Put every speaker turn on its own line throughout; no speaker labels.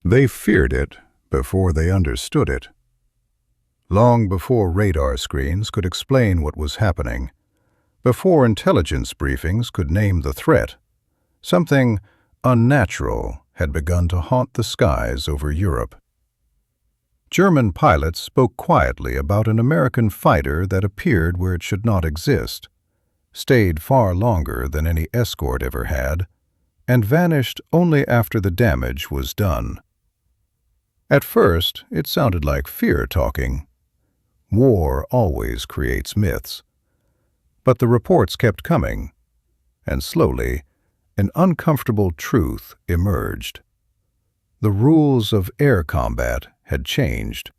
They feared it before they understood it. Long before radar screens could explain what was happening, before intelligence briefings could name the threat, something unnatural had begun to haunt the skies over Europe. German pilots spoke quietly about an American fighter that appeared where it should not exist, stayed far longer than any escort ever had, and vanished only after the damage was done. At first, it sounded like fear talking. War always creates myths. But the reports kept coming, and slowly, an uncomfortable truth emerged. The rules of air combat had changed.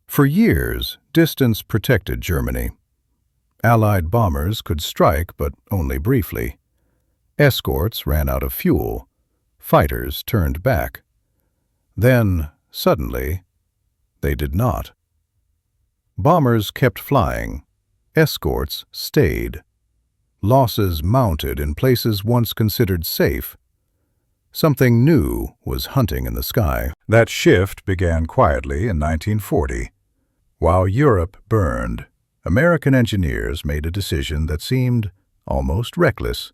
For years, distance protected Germany. Allied bombers could strike, but only briefly. Escorts ran out of fuel. Fighters turned back. Then, suddenly, they did not. Bombers kept flying. Escorts stayed. Losses mounted in places once considered safe. Something new was hunting in the sky. That shift began quietly in 1940. While Europe burned, American engineers made a decision that seemed almost reckless.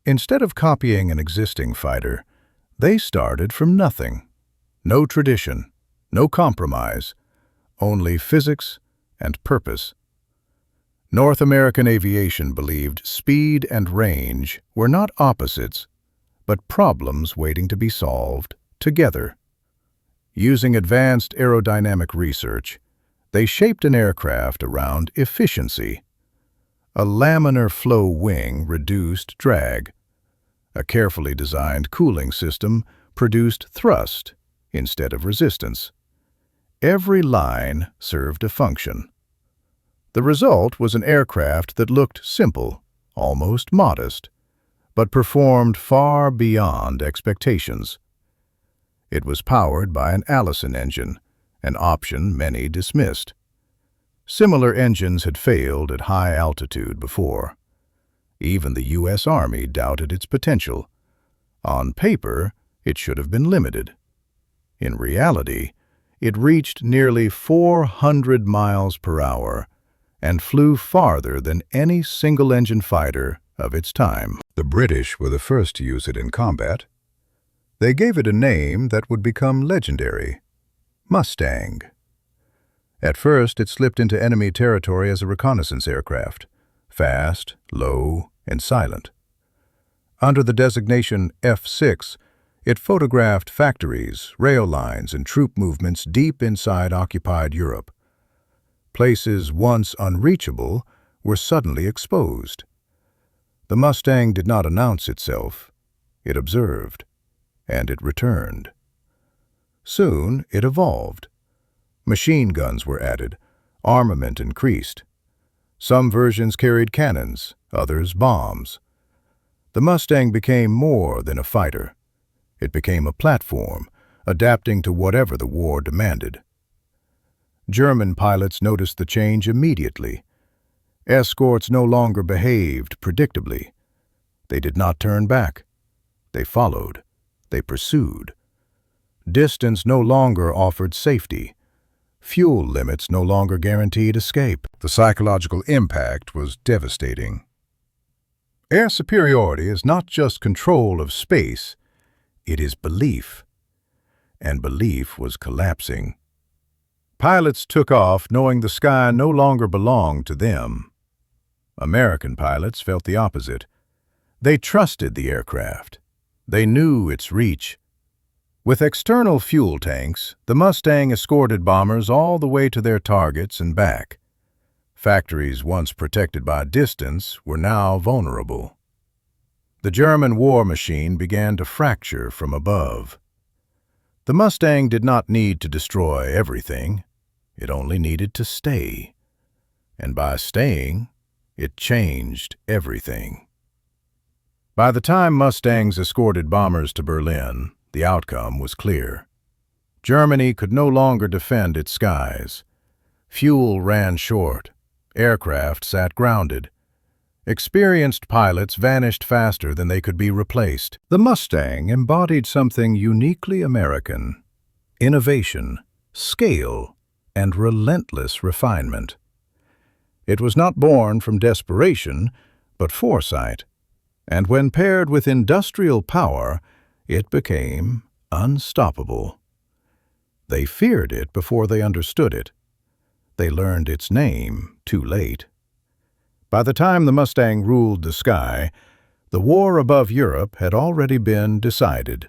Instead of copying an existing fighter, they started from nothing. No tradition, no compromise, only physics and purpose. North American aviation believed speed and range were not opposites, but problems waiting to be solved together. Using advanced aerodynamic research, they shaped an aircraft around efficiency. A laminar-flow wing reduced drag. A carefully designed cooling system produced thrust instead of resistance. Every line served a function. The result was an aircraft that looked simple, almost modest, but performed far beyond expectations. It was powered by an Allison engine, an option many dismissed. Similar engines had failed at high altitude before. Even the U.S. Army doubted its potential. On paper, it should have been limited. In reality, it reached nearly 400 miles per hour and flew farther than any single-engine fighter of its time. The British were the first to use it in combat. They gave it a name that would become legendary: Mustang. At first, it slipped into enemy territory as a reconnaissance aircraft, fast, low, and silent. Under the designation F6, it photographed factories, rail lines, and troop movements deep inside occupied Europe. Places once unreachable were suddenly exposed. The Mustang did not announce itself. It observed, and it returned. Soon, it evolved. Machine guns were added, armament increased. Some versions carried cannons, others bombs. The Mustang became more than a fighter. It became a platform, adapting to whatever the war demanded. German pilots noticed the change immediately. Escorts no longer behaved predictably. They did not turn back. They followed. They pursued. Distance no longer offered safety. Fuel limits no longer guaranteed escape. The psychological impact was devastating. Air superiority is not just control of space, it is belief. And belief was collapsing. Pilots took off knowing the sky no longer belonged to them. American pilots felt the opposite. They trusted the aircraft. They knew its reach. With external fuel tanks, the Mustang escorted bombers all the way to their targets and back. Factories once protected by distance were now vulnerable. The German war machine began to fracture from above. The Mustang did not need to destroy everything. It only needed to stay. And by staying, it changed everything. By the time Mustangs escorted bombers to Berlin, the outcome was clear. Germany could no longer defend its skies. Fuel ran short. Aircraft sat grounded. Experienced pilots vanished faster than they could be replaced. The Mustang embodied something uniquely American: innovation, scale, and relentless refinement. It was not born from desperation, but foresight, and when paired with industrial power, it became unstoppable. They feared it before they understood it. They learned its name too late. By the time the Mustang ruled the sky, the war above Europe had already been decided.